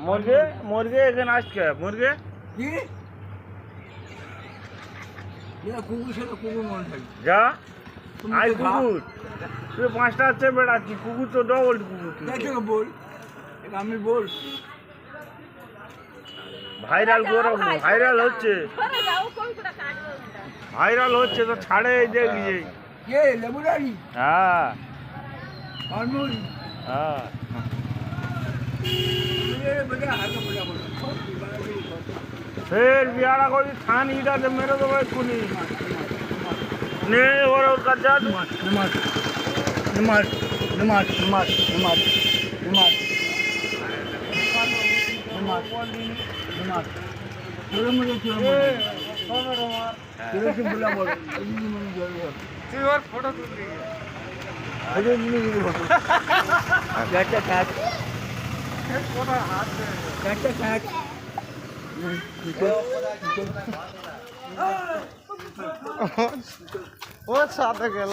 মুরগি মুরগি এখানে আজকে মুরগি কি কুকুর সাথে কুকুর মনে থাকবে যা আই কুকুর তুই 5টা আছে বেড়াচ্ছি কুকুর তো ডবল কুকুর বল আমি বল ভাইরাল গরম ভাইরাল হচ্ছে ভাইরাল হচ্ছে তো ছাড়ে এই দেখি কে লেবুরানি হ্যাঁ আমুল হ্যাঁ ফের বিয়ারা করি থান ইটাতে মেরে দেবো এক্ষুনি নে ওর কাছে নমাজ নমাজ নমাজ নমাজ নমাজ নমাজ নমাজ নমাজ ফটো তুলবি ওর সাথে গেল